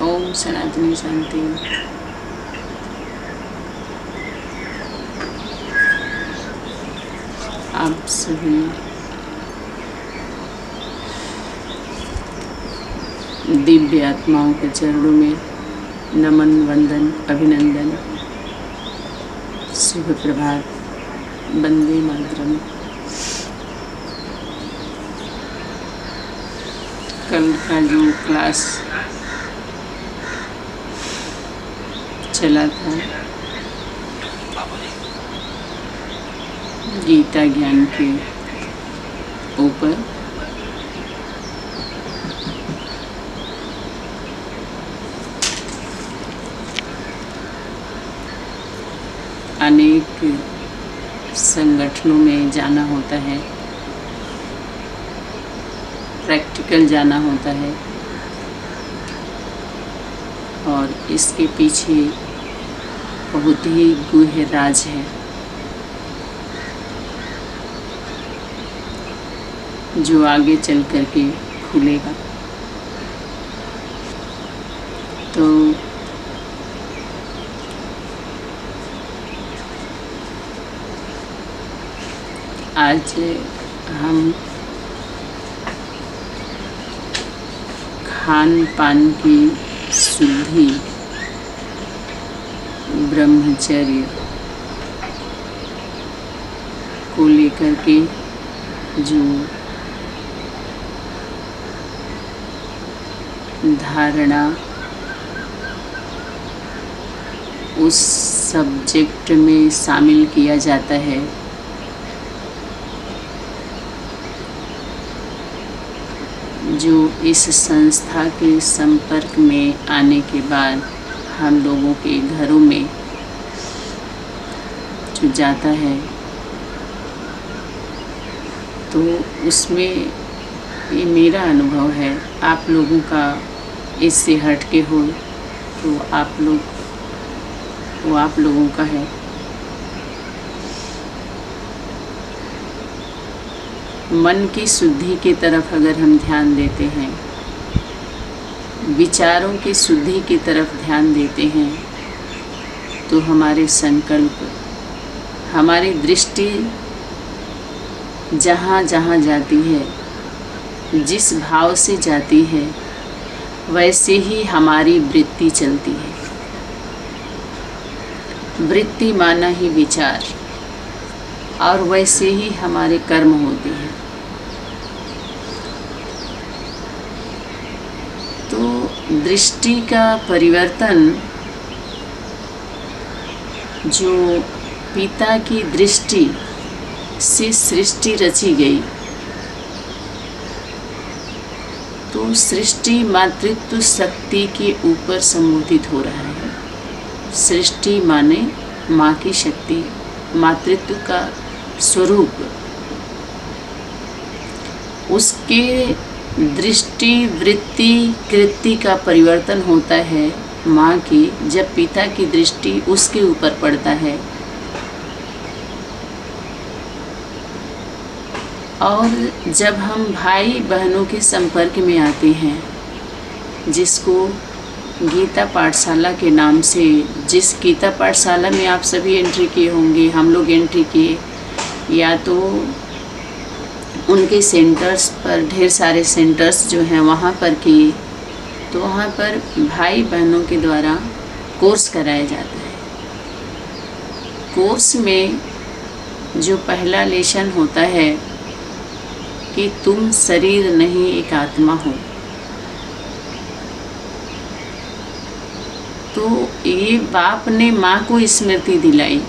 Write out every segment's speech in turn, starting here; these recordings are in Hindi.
ओम सनातनी शांति। आप सभी दिव्य आत्माओं के चरणों में नमन, वंदन, अभिनंदन, शुभ प्रभात, वंदे मातरम। कल का जो क्लास चला था गीता ज्ञान के ऊपर, अनेक संगठनों में जाना होता है, प्रैक्टिकल जाना होता है और इसके पीछे बहुत ही गूढ़ राज है जो आगे चल कर के खुलेगा। तो आज हम खान पान की शुद्धि, ब्रह्मचर्य को लेकर के जो धारणा उस सब्जेक्ट में शामिल किया जाता है, जो इस संस्था के संपर्क में आने के बाद हम लोगों के घरों में जो जाता है, तो उसमें ये मेरा अनुभव है। आप लोगों का इससे हट के हो तो वो आप लोगों का है। मन की शुद्धि की तरफ अगर हम ध्यान देते हैं, विचारों की शुद्धि की तरफ ध्यान देते हैं, तो हमारे संकल्प, हमारी दृष्टि जहाँ जहाँ जाती है, जिस भाव से जाती है, वैसे ही हमारी वृत्ति चलती है। वृत्ति माना ही विचार, और वैसे ही हमारे कर्म होते हैं। तो दृष्टि का परिवर्तन, जो पिता की दृष्टि से सृष्टि रची गई, तो सृष्टि मातृत्व शक्ति के ऊपर संबोधित हो रहा है। सृष्टि माने माँ की शक्ति, मातृत्व का स्वरूप। उसके दृष्टि, वृत्ति, कृति का परिवर्तन होता है माँ की, जब पिता की दृष्टि उसके ऊपर पड़ता है। और जब हम भाई बहनों के संपर्क में आते हैं, जिसको गीता पाठशाला के नाम से, जिस गीता पाठशाला में आप सभी एंट्री किए होंगे, हम लोग एंट्री किए, या तो उनके सेंटर्स पर, ढेर सारे सेंटर्स जो हैं वहाँ पर किए, तो वहाँ पर भाई बहनों के द्वारा कोर्स कराया जाता है। कोर्स में जो पहला लेसन होता है कि तुम शरीर नहीं, एक आत्मा हो। तो ये बाप ने माँ को स्मृति दिलाई।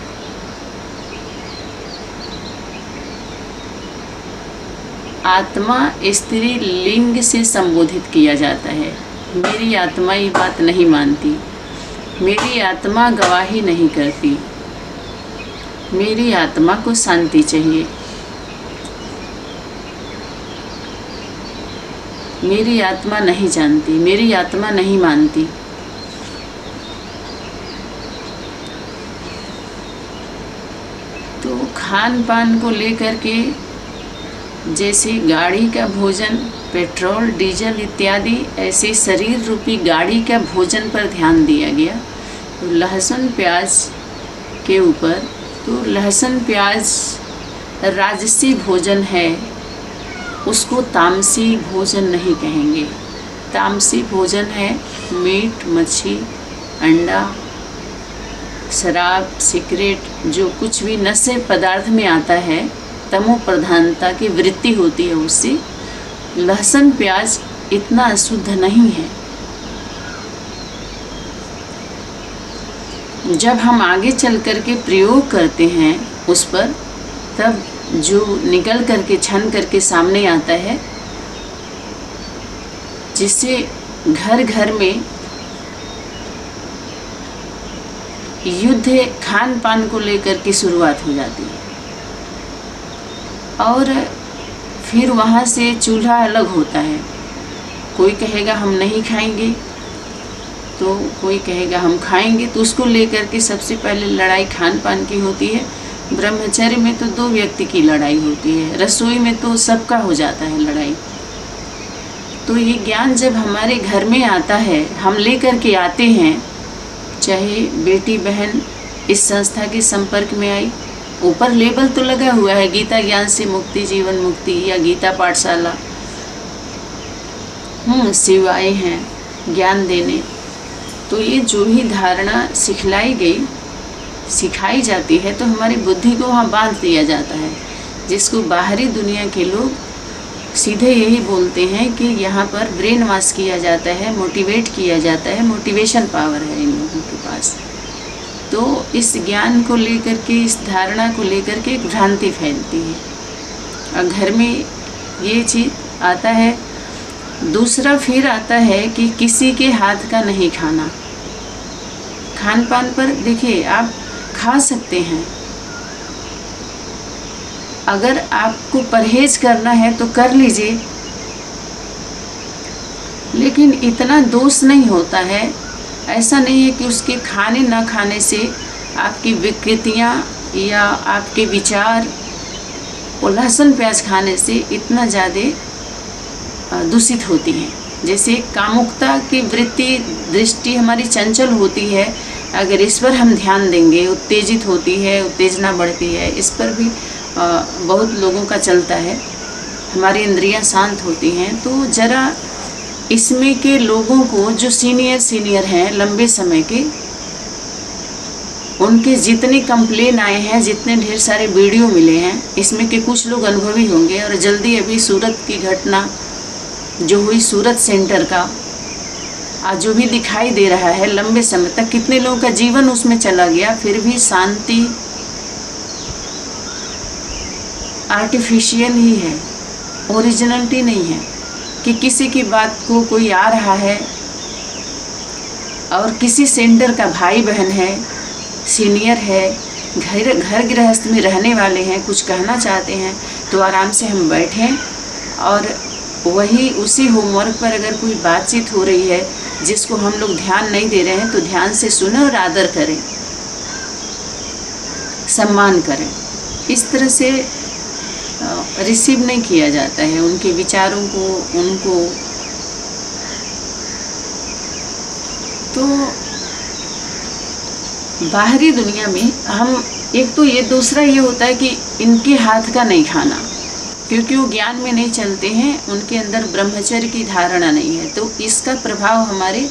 आत्मा स्त्री लिंग से संबोधित किया जाता है। मेरी आत्मा ये बात नहीं मानती, मेरी आत्मा गवाही नहीं करती, मेरी आत्मा को शांति चाहिए, मेरी आत्मा नहीं जानती, मेरी आत्मा नहीं मानती। तो खान पान को लेकर के, जैसे गाड़ी का भोजन पेट्रोल, डीजल इत्यादि ऐसे शरीर रूपी गाड़ी का भोजन पर ध्यान दिया गया। तो लहसुन प्याज के ऊपर, तो लहसुन प्याज राजसी भोजन है, उसको तामसी भोजन नहीं कहेंगे। तामसी भोजन है मीट, मच्छी, अंडा, शराब, सिगरेट, जो कुछ भी नशे पदार्थ में आता है, तमो प्रधानता की वृत्ति होती है उससे। लहसुन प्याज इतना अशुद्ध नहीं है। जब हम आगे चल कर के प्रयोग करते हैं उस पर, तब जो निकल करके छन करके सामने आता है, जिससे घर घर में युद्ध खान पान को लेकर के शुरुआत हो जाती है। और फिर वहाँ से चूल्हा अलग होता है। कोई कहेगा हम नहीं खाएंगे, तो कोई कहेगा हम खाएंगे। तो उसको लेकर के सबसे पहले लड़ाई खान पान की होती है। ब्रह्मचर्य में तो 2 व्यक्ति की लड़ाई होती है, रसोई में तो सबका हो जाता है लड़ाई। तो ये ज्ञान जब हमारे घर में आता है, हम लेकर के आते हैं, चाहे बेटी बहन इस संस्था के संपर्क में आई, ऊपर लेबल तो लगा हुआ है गीता ज्ञान से मुक्ति, जीवन मुक्ति या गीता पाठशाला, सेवाएं हैं ज्ञान देने। तो ये जो भी धारणा सिखलाई गई, सिखाई जाती है, तो हमारी बुद्धि को वहाँ बांध दिया जाता है, जिसको बाहरी दुनिया के लोग सीधे यही बोलते हैं कि यहाँ पर ब्रेन वॉश किया जाता है, मोटिवेट किया जाता है, मोटिवेशन पावर है इन लोगों के पास। तो इस ज्ञान को लेकर के, इस धारणा को लेकर के एक भ्रांति फैलती है और घर में ये चीज़ आता है। दूसरा फिर आता है कि किसी के हाथ का नहीं खाना। खान पान पर देखिए, आप खा सकते हैं, अगर आपको परहेज करना है तो कर लीजिए, लेकिन इतना दोष नहीं होता है। ऐसा नहीं है कि उसके खाने ना खाने से आपकी विकृतियाँ या आपके विचार, और लहसुन प्याज खाने से इतना ज़्यादा दूषित होती हैं। जैसे कामुकता की वृत्ति, दृष्टि हमारी चंचल होती है, अगर इस पर हम ध्यान देंगे, उत्तेजित होती है, उत्तेजना बढ़ती है, इस पर भी बहुत लोगों का चलता है, हमारी इंद्रियां शांत होती हैं। तो ज़रा इसमें के लोगों को, जो सीनियर हैं लंबे समय के, उनके जितने कंप्लेन आए हैं, जितने ढेर सारे वीडियो मिले हैं, इसमें के कुछ लोग अनुभवी होंगे। और जल्दी अभी सूरत की घटना जो हुई, सूरत सेंटर का, आज जो भी दिखाई दे रहा है, लंबे समय तक कितने लोगों का जीवन उसमें चला गया, फिर भी शांति आर्टिफिशियल ही है, ओरिजिनलिटी नहीं है। कि किसी की बात को कोई आ रहा है और किसी सेंटर का भाई बहन है, सीनियर है, घर गृहस्थ में रहने वाले हैं, कुछ कहना चाहते हैं, तो आराम से हम बैठें और वही उसी होमवर्क पर अगर कोई बातचीत हो रही है जिसको हम लोग ध्यान नहीं दे रहे हैं, तो ध्यान से सुने और आदर करें, सम्मान करें। इस तरह से रिसीव नहीं किया जाता है उनके विचारों को, उनको। तो बाहरी दुनिया में हम, एक तो ये, दूसरा ये होता है कि इनके हाथ का नहीं खाना, क्योंकि वो ज्ञान में नहीं चलते हैं, उनके अंदर ब्रह्मचर्य की धारणा नहीं है। तो इसका प्रभाव हमारे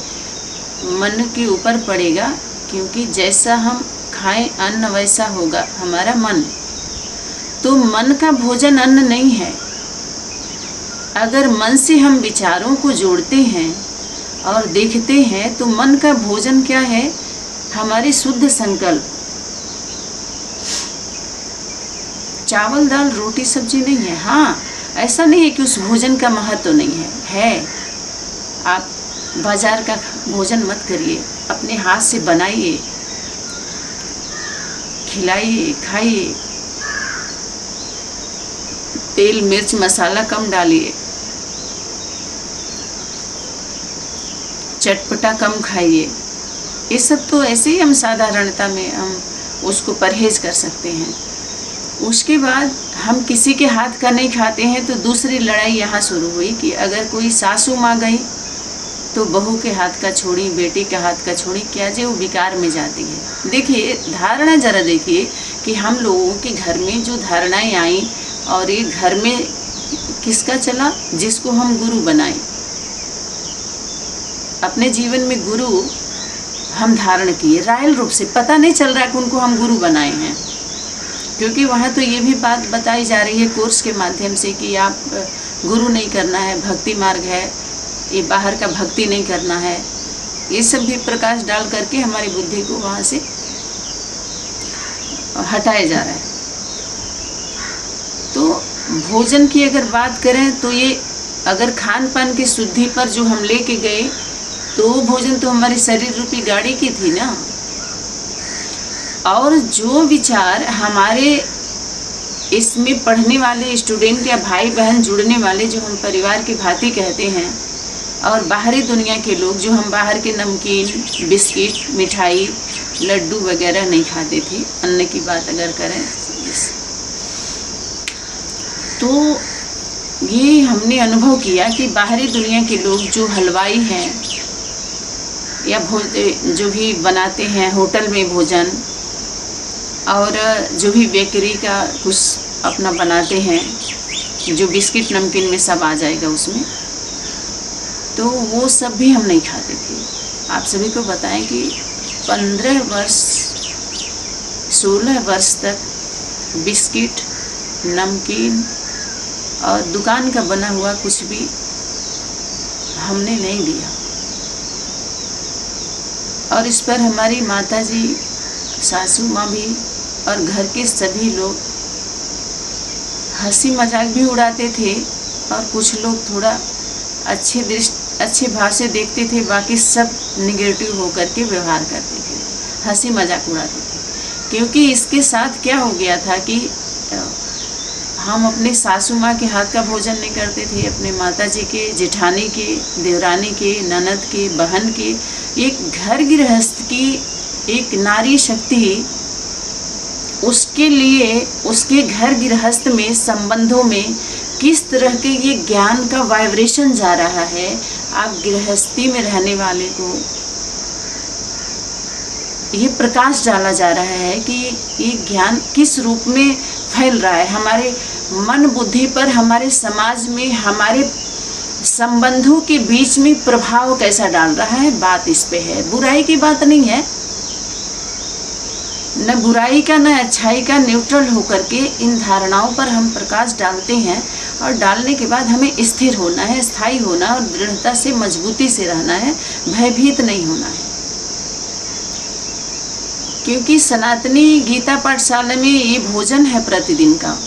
मन के ऊपर पड़ेगा, क्योंकि जैसा हम खाएं अन्न वैसा होगा हमारा मन। तो मन का भोजन अन्न नहीं है। अगर मन से हम विचारों को जोड़ते हैं और देखते हैं, तो मन का भोजन क्या है? हमारे शुद्ध संकल्प। चावल दाल रोटी सब्जी नहीं है। हाँ, ऐसा नहीं है कि उस भोजन का महत्व नहीं है। आप बाजार का भोजन मत करिए, अपने हाथ से बनाइए, खिलाइए, खाइए। तेल मिर्च मसाला कम डालिए, चटपटा कम खाइए। ये सब तो ऐसे ही हम साधारणता में हम उसको परहेज कर सकते हैं। उसके बाद हम किसी के हाथ का नहीं खाते हैं, तो दूसरी लड़ाई यहाँ शुरू हुई कि अगर कोई सासू माँ गई तो बहू के हाथ का छोड़ी, बेटी के हाथ का छोड़ी, क्या जे वो विकार में जाती है। देखिए धारणा जरा देखिए कि हम लोगों के घर में जो धारणाएं आई और ये घर में किसका चला, जिसको हम गुरु बनाए। अपने जीवन में गुरु हम धारण किए रायल रूप से, पता नहीं चल रहा कि उनको हम गुरु बनाए हैं, क्योंकि वहाँ तो ये भी बात बताई जा रही है कोर्स के माध्यम से कि आप गुरु नहीं करना है, भक्ति मार्ग है, ये बाहर का भक्ति नहीं करना है। ये सब भी प्रकाश डाल करके हमारी बुद्धि को वहाँ से हटाया जा रहा है। तो भोजन की अगर बात करें तो ये अगर खान पान की शुद्धि पर जो हम लेके गए, तो वो भोजन तो हमारी शरीर रूपी गाड़ी की थी ना। और जो विचार हमारे इसमें पढ़ने वाले स्टूडेंट या भाई बहन जुड़ने वाले, जो हम परिवार की भांति कहते हैं, और बाहरी दुनिया के लोग जो हम बाहर के नमकीन, बिस्किट, मिठाई, लड्डू वगैरह नहीं खाते थे, अन्न की बात अगर करें तो ये हमने अनुभव किया कि बाहरी दुनिया के लोग जो हलवाई हैं या जो भी बनाते हैं होटल में भोजन, और जो भी बेकरी का कुछ अपना बनाते हैं, जो बिस्किट नमकीन में सब आ जाएगा उसमें, तो वो सब भी हम नहीं खाते थे। आप सभी को बताएं कि 15 वर्ष 16 वर्ष तक बिस्किट, नमकीन और दुकान का बना हुआ कुछ भी हमने नहीं लिया। और इस पर हमारी माताजी, सासू माँ भी और घर के सभी लोग हंसी मजाक भी उड़ाते थे, और कुछ लोग थोड़ा अच्छे भाव से देखते थे, बाकी सब निगेटिव होकर के व्यवहार करते थे, हंसी मजाक उड़ाते थे। क्योंकि इसके साथ क्या हो गया था कि हम अपने सासू माँ के हाथ का भोजन नहीं करते थे, अपने माताजी के, जेठानी के, देवरानी के, ननद के, बहन के। एक घर गृहस्थ की एक नारी शक्ति, उसके लिए उसके घर गृहस्थ में संबंधों में किस तरह के ये ज्ञान का वाइब्रेशन जा रहा है, आप गृहस्थी में रहने वाले को ये प्रकाश डाला जा रहा है कि ये ज्ञान किस रूप में फैल रहा है हमारे मन बुद्धि पर, हमारे समाज में, हमारे संबंधों के बीच में प्रभाव कैसा डाल रहा है। बात इस पे है, बुराई की बात नहीं है, न बुराई का न अच्छाई का, न्यूट्रल होकर के इन धारणाओं पर हम प्रकाश डालते हैं। और डालने के बाद हमें स्थिर होना है, स्थायी होना और दृढ़ता से, मजबूती से रहना है, भयभीत नहीं होना है। क्योंकि सनातनी गीता पाठशाला में ये भोजन है प्रतिदिन का।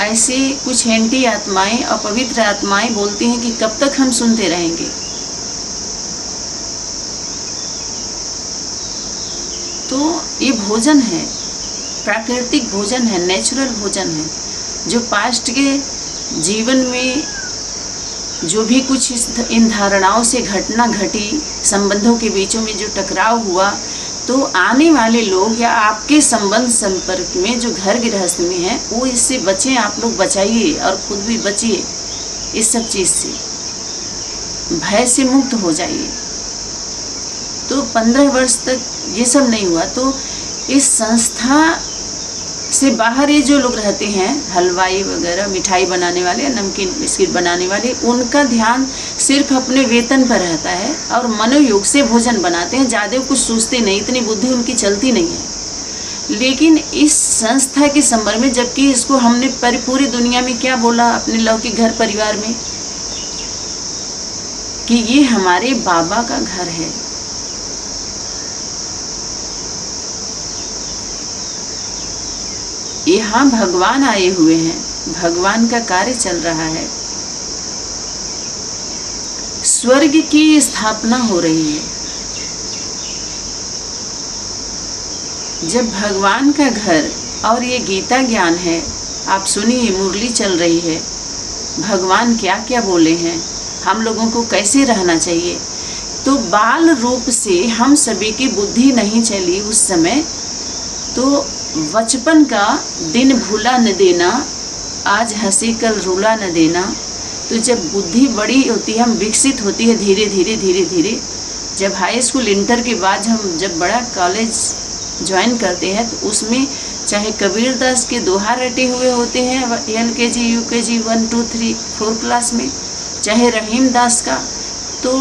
ऐसे कुछ एंटी आत्माएं, अपवित्र आत्माएं बोलती हैं कि कब तक हम सुनते रहेंगे। तो ये भोजन है, प्राकृतिक भोजन है, नेचुरल भोजन है, जो पास्ट के जीवन में जो भी कुछ इन धारणाओं से घटना घटी, संबंधों के बीचों में जो टकराव हुआ, तो आने वाले लोग या आपके संबंध संपर्क में जो घर गृहस्थ में हैं, वो इससे बचें, आप लोग बचाइए और खुद भी बचिए इस सब चीज़ से, भय से मुक्त हो जाइए। तो 15 वर्ष तक ये सब नहीं हुआ। तो इस संस्था से बाहर ये जो लोग रहते हैं, हलवाई वगैरह, मिठाई बनाने वाले, नमकीन बिस्किट बनाने वाले, उनका ध्यान सिर्फ अपने वेतन पर रहता है और मनोयोग से भोजन बनाते हैं, ज़्यादा कुछ सोचते नहीं, इतनी बुद्धि उनकी चलती नहीं है। लेकिन इस संस्था के संदर्भ में, जबकि इसको हमने पूरी दुनिया में क्या बोला अपने लौकिक घर परिवार में, कि ये हमारे बाबा का घर है, यहाँ भगवान आए हुए हैं, भगवान का कार्य चल रहा है, स्वर्ग की स्थापना हो रही है। जब भगवान का घर, और ये गीता ज्ञान है, आप सुनिए, मुरली चल रही है, भगवान क्या क्या बोले हैं, हम लोगों को कैसे रहना चाहिए। तो बाल रूप से हम सभी की बुद्धि नहीं चली उस समय, तो बचपन का दिन भूला न देना, आज हंसी कल रुला न देना। तो जब बुद्धि बड़ी होती है, हम विकसित होती है धीरे धीरे धीरे धीरे, जब हाई स्कूल इंटर के बाद हम जब बड़ा कॉलेज ज्वाइन करते हैं तो उसमें चाहे कबीर दास के दोहा रटे हुए होते हैं LKG UKG 1 2 3 4 क्लास में, चाहे रहीम दास का, तो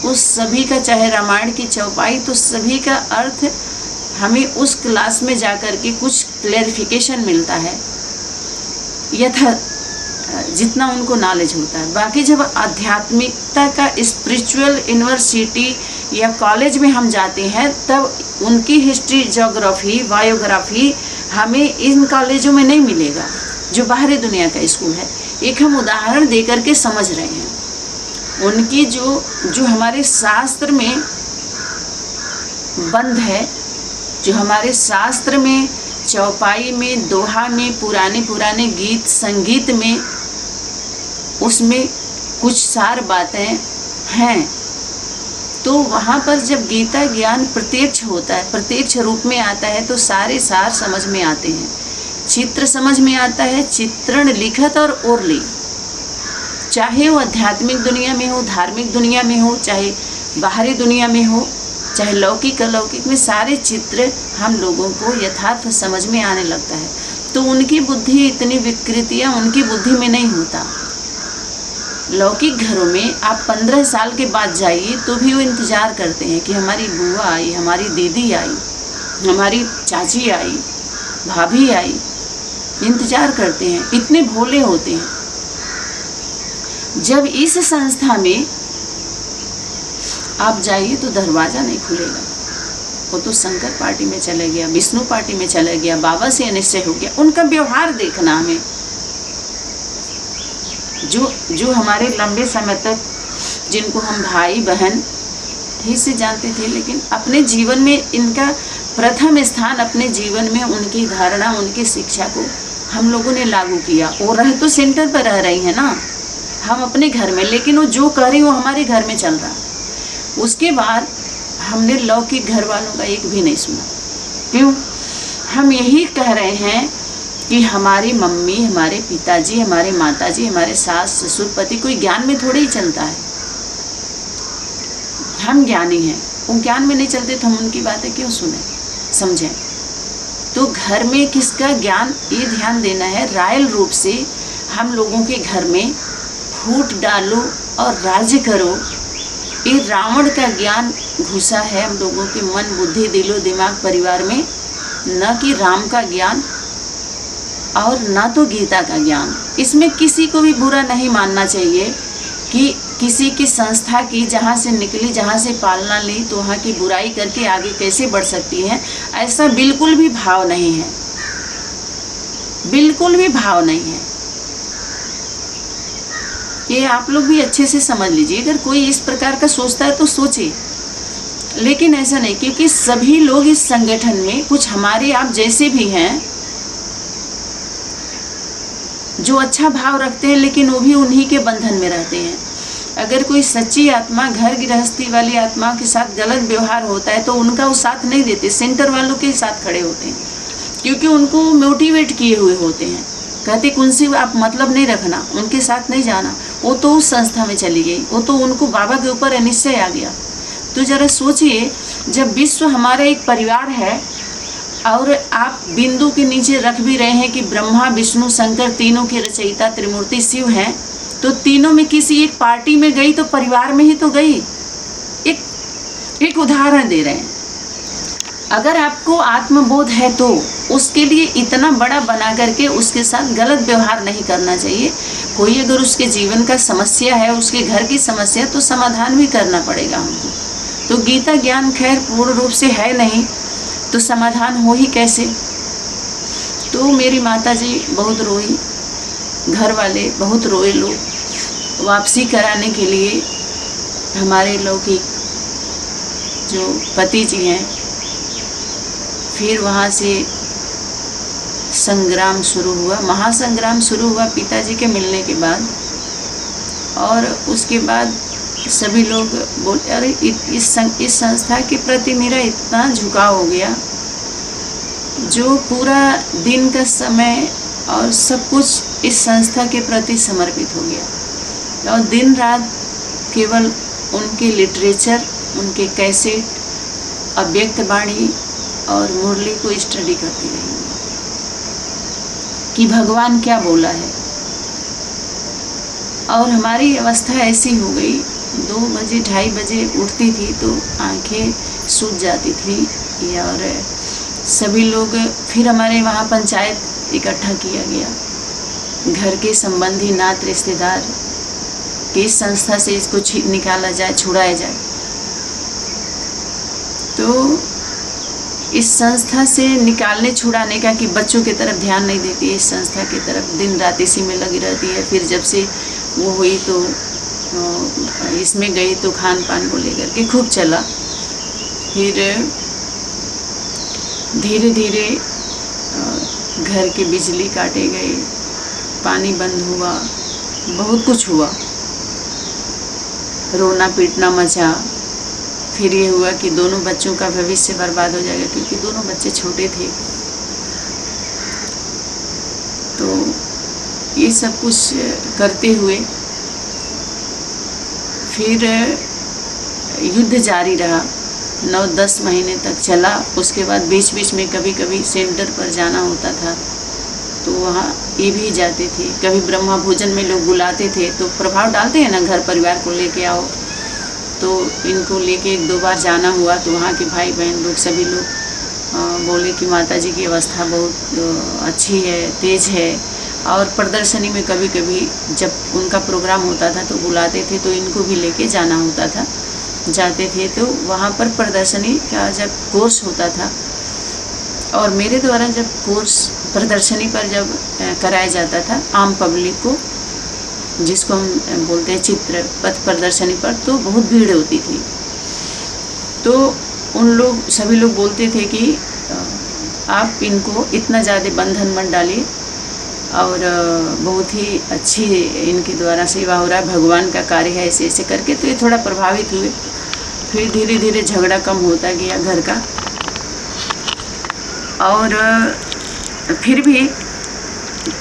उस सभी का, चाहे रामायण की चौपाई, तो सभी का अर्थ हमें उस क्लास में जाकर के कुछ क्लैरिफिकेशन मिलता है यथा जितना उनको नॉलेज होता है। बाकी जब आध्यात्मिकता का स्पिरिचुअल यूनिवर्सिटी या कॉलेज में हम जाते हैं तब उनकी हिस्ट्री, ज्योग्राफी, बायोग्राफी हमें इन कॉलेजों में नहीं मिलेगा जो बाहरी दुनिया का स्कूल है। एक हम उदाहरण दे करके समझ रहे हैं। उनकी जो हमारे शास्त्र में बंद है, जो हमारे शास्त्र में, चौपाई में, दोहा में, पुराने पुराने गीत संगीत में, उसमें कुछ सार बातें हैं, तो वहाँ पर जब गीता ज्ञान प्रत्यक्ष होता है, प्रत्यक्ष रूप में आता है, तो सारे सार समझ में आते हैं। चित्र समझ में आता है, चित्रण, लिखत और ओरली, चाहे वो आध्यात्मिक दुनिया में हो, धार्मिक दुनिया में हो, चाहे बाहरी दुनिया में हो, चाहे लौकिक अलौकिक में, सारे चित्र हम लोगों को यथार्थ समझ में आने लगता है। तो उनकी बुद्धि, इतनी विकृतियाँ उनकी बुद्धि में नहीं होता। लौकिक घरों में आप 15 साल के बाद जाइए तो भी वो इंतज़ार करते हैं कि हमारी बुआ आई, हमारी दीदी आई, हमारी चाची आई, भाभी आई, इंतज़ार करते हैं, इतने भोले होते हैं। जब इस संस्था में आप जाइए तो दरवाज़ा नहीं खुलेगा, वो तो शंकर पार्टी में चले गया, विष्णु पार्टी में चले गया, बाबा से अनिश्चय हो गया। उनका व्यवहार देखना हमें, जो हमारे लंबे समय तक, जिनको हम भाई बहन ही से जानते थे, लेकिन अपने जीवन में इनका प्रथम स्थान, अपने जीवन में उनकी धारणा, उनकी शिक्षा को हम लोगों ने लागू किया। वो रह तो सेंटर पर रह रही है ना, हम अपने घर में, लेकिन वो जो कर रही वो हमारे घर में चल रहा। उसके बाद हमने लौकिक घर वालों का एक भी नहीं सुना। क्यों? हम यही कह रहे हैं कि हमारी मम्मी, हमारे पिताजी, हमारे माताजी, हमारे सास ससुर पति कोई ज्ञान में थोड़े ही चलता है। हम ज्ञानी हैं, वो ज्ञान में नहीं चलते तो हम उनकी बातें क्यों सुने, समझें? तो घर में किसका ज्ञान, ये ध्यान देना है। रायल रूप से हम लोगों के घर में फूट डालो और राज्य करो, ये रावण का ज्ञान घुसा है हम लोगों के मन, बुद्धि, दिलो दिमाग, परिवार में, न कि राम का ज्ञान और ना तो गीता का ज्ञान। इसमें किसी को भी बुरा नहीं मानना चाहिए कि किसी की संस्था की जहाँ से निकली, जहाँ से पालना ली, तो वहाँ की बुराई करके आगे कैसे बढ़ सकती है, ऐसा बिल्कुल भी भाव नहीं है, बिल्कुल भी भाव नहीं है। ये आप लोग भी अच्छे से समझ लीजिए। अगर कोई इस प्रकार का सोचता है तो सोचे, लेकिन ऐसा नहीं, क्योंकि सभी लोग इस संगठन में, कुछ हमारे आप जैसे भी हैं जो अच्छा भाव रखते हैं, लेकिन वो भी उन्हीं के बंधन में रहते हैं। अगर कोई सच्ची आत्मा, घर गृहस्थी वाली आत्मा के साथ गलत व्यवहार होता है तो उनका वो साथ नहीं देते, सेंटर वालों के साथ खड़े होते हैं, क्योंकि उनको मोटिवेट किए हुए होते हैं। कहते कि उनसे आप मतलब नहीं रखना, उनके साथ नहीं जाना, वो तो उस संस्था में चली गई, वो तो उनको बाबा के ऊपर अनिश्चय आ गया। तो ज़रा सोचिए, जब विश्व हमारा एक परिवार है और आप बिंदु के नीचे रख भी रहे हैं कि ब्रह्मा विष्णु शंकर तीनों के रचयिता त्रिमूर्ति शिव हैं, तो तीनों में किसी एक पार्टी में गई तो परिवार में ही तो गई। एक उदाहरण दे रहे हैं। अगर आपको आत्मबोध है तो उसके लिए इतना बड़ा बना करके उसके साथ गलत व्यवहार नहीं करना चाहिए। कोई अगर उसके जीवन का समस्या है, उसके घर की समस्या, तो समाधान भी करना पड़ेगा हमको। तो गीता ज्ञान खैर पूर्ण रूप से है नहीं, तो समाधान हो ही कैसे। तो मेरी माताजी बहुत रोई, घर वाले बहुत रोए, लोग वापसी कराने के लिए हमारे लौकिक जो पति जी हैं, फिर वहाँ से संग्राम शुरू हुआ, महासंग्राम शुरू हुआ पिताजी के मिलने के बाद। और उसके बाद सभी लोग बोले, अरे इस संस्था के प्रति मेरा इतना झुकाव हो गया, जो पूरा दिन का समय और सब कुछ इस संस्था के प्रति समर्पित हो गया, और दिन रात केवल उनके लिटरेचर, उनके कैसेट, अव्यक्त वाणी और मुरली को स्टडी करती रही कि भगवान क्या बोला है। और हमारी अवस्था ऐसी हो गई, 2 बजे 2:30 बजे उठती थी तो आंखें सूज जाती थी। और सभी लोग, फिर हमारे वहाँ पंचायत इकट्ठा किया गया, घर के संबंधी, नात, रिश्तेदार कि इस संस्था से इसको निकाला जाए, छुड़ाया जाए। तो इस संस्था से निकालने छुड़ाने का कि बच्चों की तरफ ध्यान नहीं देती है, इस संस्था की तरफ दिन रात इसी में लगी रहती है। फिर जब से वो हुई तो इसमें गई तो खान पान को लेकर के खूब चला। फिर धीरे धीरे घर की बिजली काटे गए, पानी बंद हुआ, बहुत कुछ हुआ, रोना पीटना मचा। फिर ये हुआ कि दोनों बच्चों का भविष्य बर्बाद हो जाएगा, क्योंकि दोनों बच्चे छोटे थे। तो ये सब कुछ करते हुए फिर युद्ध जारी रहा, 9-10 महीने तक चला। उसके बाद बीच बीच में कभी कभी सेंटर पर जाना होता था, तो वहाँ ये भी जाते थे। कभी ब्रह्मा भोजन में लोग बुलाते थे, तो प्रभाव डालते हैं ना, घर परिवार को लेके आओ। तो इनको लेके 1-2 बार जाना हुआ, तो वहाँ के भाई बहन लोग, सभी लोग बोले कि माता जी की अवस्था बहुत अच्छी है, तेज है। और प्रदर्शनी में कभी कभी जब उनका प्रोग्राम होता था तो बुलाते थे, तो इनको भी लेके जाना होता था। जाते थे तो वहाँ पर प्रदर्शनी का जब कोर्स होता था, और मेरे द्वारा जब कोर्स प्रदर्शनी पर जब कराया जाता था आम पब्लिक को, जिसको हम बोलते हैं चित्र पथ प्रदर्शनी पर, तो बहुत भीड़ होती थी। तो उन लोग, सभी लोग बोलते थे कि आप इनको इतना ज़्यादा बंधन मत डालिए, और बहुत ही अच्छी इनके द्वारा सेवा हो रहा है, भगवान का कार्य है, ऐसे ऐसे करके। तो ये थोड़ा प्रभावित हुए। फिर धीरे धीरे झगड़ा कम होता गया घर का, और फिर भी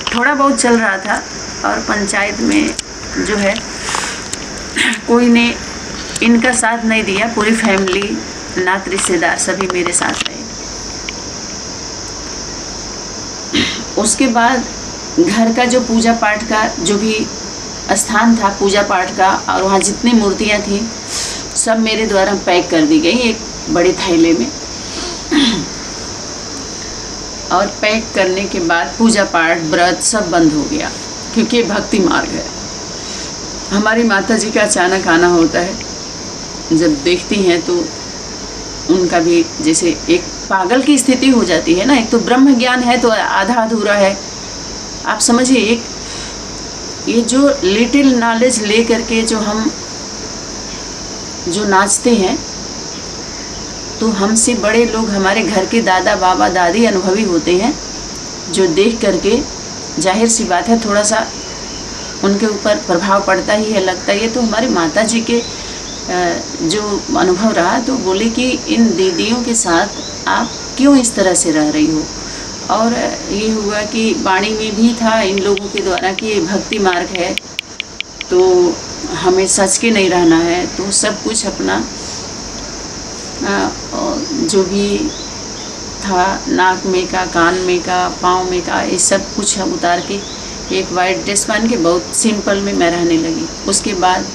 थोड़ा बहुत चल रहा था। और पंचायत में जो है कोई ने इनका साथ नहीं दिया, पूरी फैमिली, नात रिश्तेदार सभी मेरे साथ रहे। उसके बाद घर का जो पूजा पाठ का जो भी स्थान था पूजा पाठ का, और वहाँ जितनी मूर्तियाँ थी सब मेरे द्वारा पैक कर दी गई एक बड़े थैले में। और पैक करने के बाद पूजा पाठ, व्रत सब बंद हो गया, क्योंकि ये भक्ति मार्ग है। हमारी माता जी का अचानक आना होता है, जब देखती हैं तो उनका भी जैसे एक पागल की स्थिति हो जाती है ना। एक तो ब्रह्म ज्ञान है तो आधा अधूरा है, आप समझिए। एक ये जो लिटिल नॉलेज ले करके जो हम जो नाचते हैं, तो हमसे बड़े लोग, हमारे घर के दादा बाबा दादी अनुभवी होते हैं, जो देख करके जाहिर सी बात है थोड़ा सा उनके ऊपर प्रभाव पड़ता ही है, लगता ही है। तो हमारी माता जी के जो अनुभव रहा, तो बोले कि इन दीदियों के साथ आप क्यों इस तरह से रह रही हो। और ये हुआ कि वाणी में भी था इन लोगों के द्वारा कि ये भक्ति मार्ग है, तो हमें सच के नहीं रहना है। तो सब कुछ अपना जो भी था, नाक में का, कान में का, पाँव में का, ये सब कुछ हम उतार के एक वाइट ड्रेस पहन के बहुत सिंपल में मैं रहने लगी। उसके बाद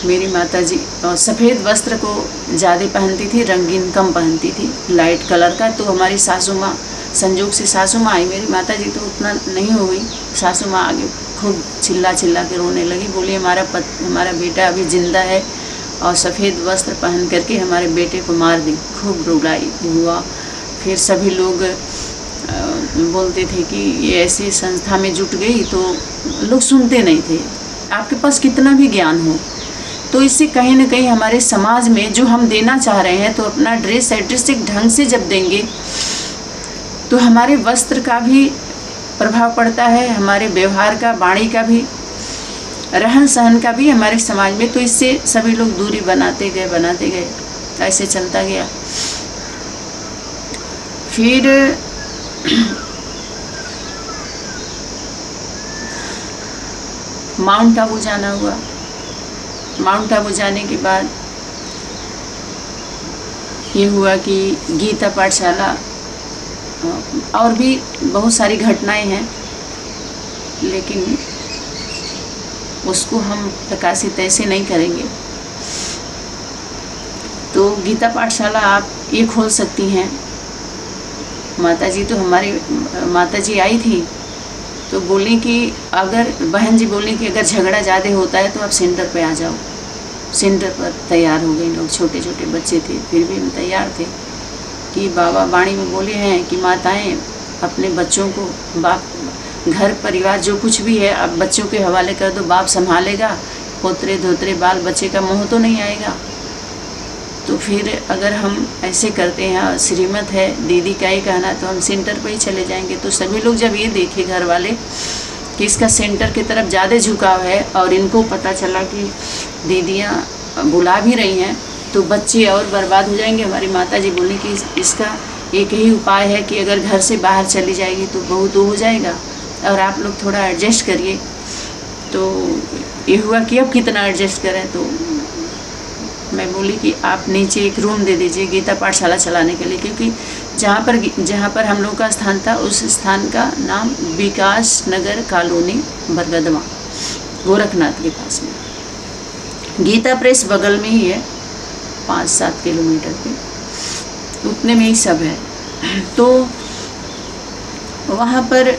मेरी माताजी सफ़ेद वस्त्र को ज़्यादा पहनती थी, रंगीन कम पहनती थी, लाइट कलर का। तो हमारी सासू माँ, संजोग से सासू माँ आई, मेरी माताजी तो उतना नहीं हो गई। सासू माँ आगे खूब चिल्ला चिल्ला के रोने लगी, बोली हमारा बेटा अभी ज़िंदा है और सफ़ेद वस्त्र पहन करके हमारे बेटे को मार दी। खूब रुलाई हुआ। फिर सभी लोग बोलते थे कि ये ऐसी संस्था में जुट गई, तो लोग सुनते नहीं थे, आपके पास कितना भी ज्ञान हो। तो इससे कहीं ना कहीं हमारे समाज में जो हम देना चाह रहे हैं, तो अपना ड्रेस एड्रेस एक ढंग से जब देंगे तो हमारे वस्त्र का भी प्रभाव पड़ता है, हमारे व्यवहार का, वाणी का भी, रहन सहन का भी हमारे समाज में। तो इससे सभी लोग दूरी बनाते गए, ऐसे चलता गया। फिर माउंट आबू जाना हुआ। माउंट आबू जाने के बाद ये हुआ कि गीता पाठशाला, और भी बहुत सारी घटनाएं हैं, लेकिन उसको हम प्रकाशित ऐसे नहीं करेंगे। तो गीता पाठशाला आप ये खोल सकती हैं। माताजी तो हमारी माताजी आई थी तो बोली कि अगर बहन जी बोली कि अगर झगड़ा ज़्यादा होता है तो आप सेंटर पे आ जाओ। सेंटर पर तैयार हो गए लोग, छोटे छोटे बच्चे थे, फिर भी हम तैयार थे कि बाबा वाणी में बोले हैं कि माताएं अपने बच्चों को, बाप घर परिवार जो कुछ भी है अब बच्चों के हवाले कर दो, बाप संभालेगा, पोतरे धोतरे बाल बच्चे का मोह तो नहीं आएगा। तो फिर अगर हम ऐसे करते हैं, श्रीमत है दीदी का ही कहना, तो हम सेंटर पर ही चले जाएंगे। तो सभी लोग जब ये देखे घर वाले कि इसका सेंटर की तरफ ज़्यादा झुकाव है और इनको पता चला कि दीदियाँ बुला भी रही हैं, तो बच्चे और बर्बाद हो जाएंगे। हमारी माता जी बोली कि इसका एक ही उपाय है कि अगर घर से बाहर चली जाएगी तो बहुत हो जाएगा और आप लोग थोड़ा एडजस्ट करिए। तो ये हुआ कि अब कितना एडजस्ट करें। तो मैं बोली कि आप नीचे एक रूम दे दीजिए गीता पाठशाला चलाने के लिए, क्योंकि जहाँ पर हम लोग का स्थान था उस स्थान का नाम विकास नगर कॉलोनी बरगदवा, गोरखनाथ के पास में। गीता प्रेस बगल में ही है, 5-7 किलोमीटर पे, उतने में ही सब है। तो वहाँ पर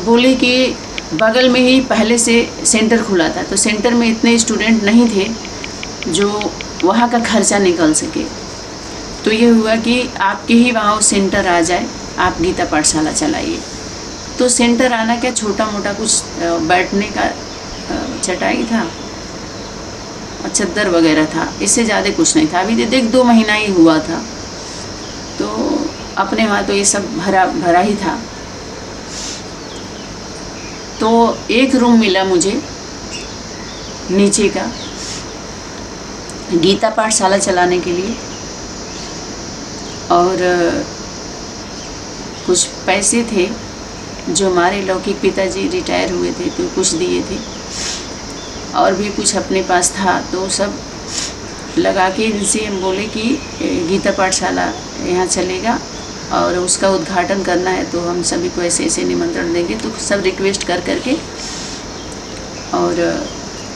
बोले कि बगल में ही पहले से सेंटर खुला था, तो सेंटर में इतने स्टूडेंट नहीं थे जो वहाँ का खर्चा निकल सके। तो ये हुआ कि आपके ही वहाँ सेंटर आ जाए, आप गीता पाठशाला चलाइए। तो सेंटर आना क्या, छोटा मोटा कुछ बैठने का चटाई था और चद्दर वगैरह था, इससे ज़्यादा कुछ नहीं था। अभी देख 2 महीना ही हुआ था, तो अपने वहाँ तो ये सब भरा ही था। तो एक रूम मिला मुझे नीचे का गीता पाठशाला चलाने के लिए, और कुछ पैसे थे जो हमारे लौकिक पिताजी रिटायर हुए थे तो कुछ दिए थे, और भी कुछ अपने पास था। तो सब लगा के इनसे हम बोले कि गीता पाठशाला यहाँ चलेगा और उसका उद्घाटन करना है, तो हम सभी को ऐसे ऐसे निमंत्रण देंगे। तो सब रिक्वेस्ट कर करके और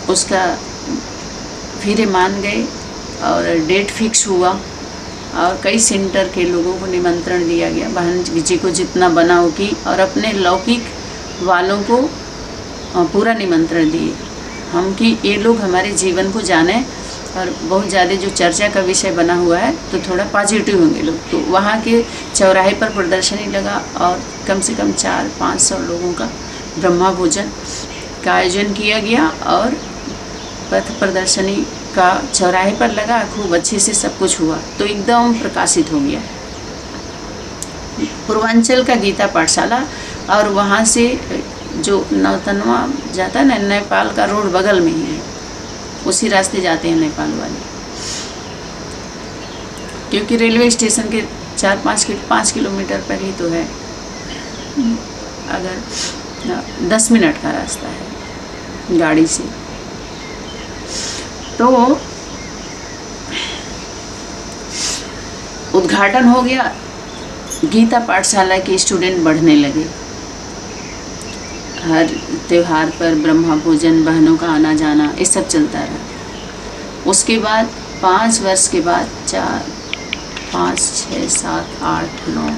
उसका फिर मान गए और डेट फिक्स हुआ, और कई सेंटर के लोगों को निमंत्रण दिया गया, बहन जी को जितना बना हो की, और अपने लौकिक वालों को पूरा निमंत्रण दिए हम कि ये लोग हमारे जीवन को जाने, और बहुत ज़्यादा जो चर्चा का विषय बना हुआ है तो थोड़ा पॉजिटिव होंगे लोग। तो वहाँ के चौराहे पर प्रदर्शनी लगा और कम से कम 400-500 लोगों का ब्रह्मा भोजन का आयोजन किया गया, और पथ प्रदर्शनी का चौराहे पर लगा, खूब अच्छे से सब कुछ हुआ। तो एकदम प्रकाशित हो गया पूर्वांचल का गीता पाठशाला। और वहाँ से जो नौतनवा जाता है ना, नेपाल का रोड बगल में ही है, उसी रास्ते जाते हैं नेपाल वाले, क्योंकि रेलवे स्टेशन के 4-5 किलोमीटर पर ही तो है, अगर 10 मिनट का रास्ता है गाड़ी से। तो उद्घाटन हो गया, गीता पाठशाला के स्टूडेंट बढ़ने लगे। हर त्यौहार पर ब्रह्मा भोजन, बहनों का आना जाना, ये सब चलता रहा। उसके बाद 5 वर्ष के बाद 4, 5, 6, 7, 8, 9,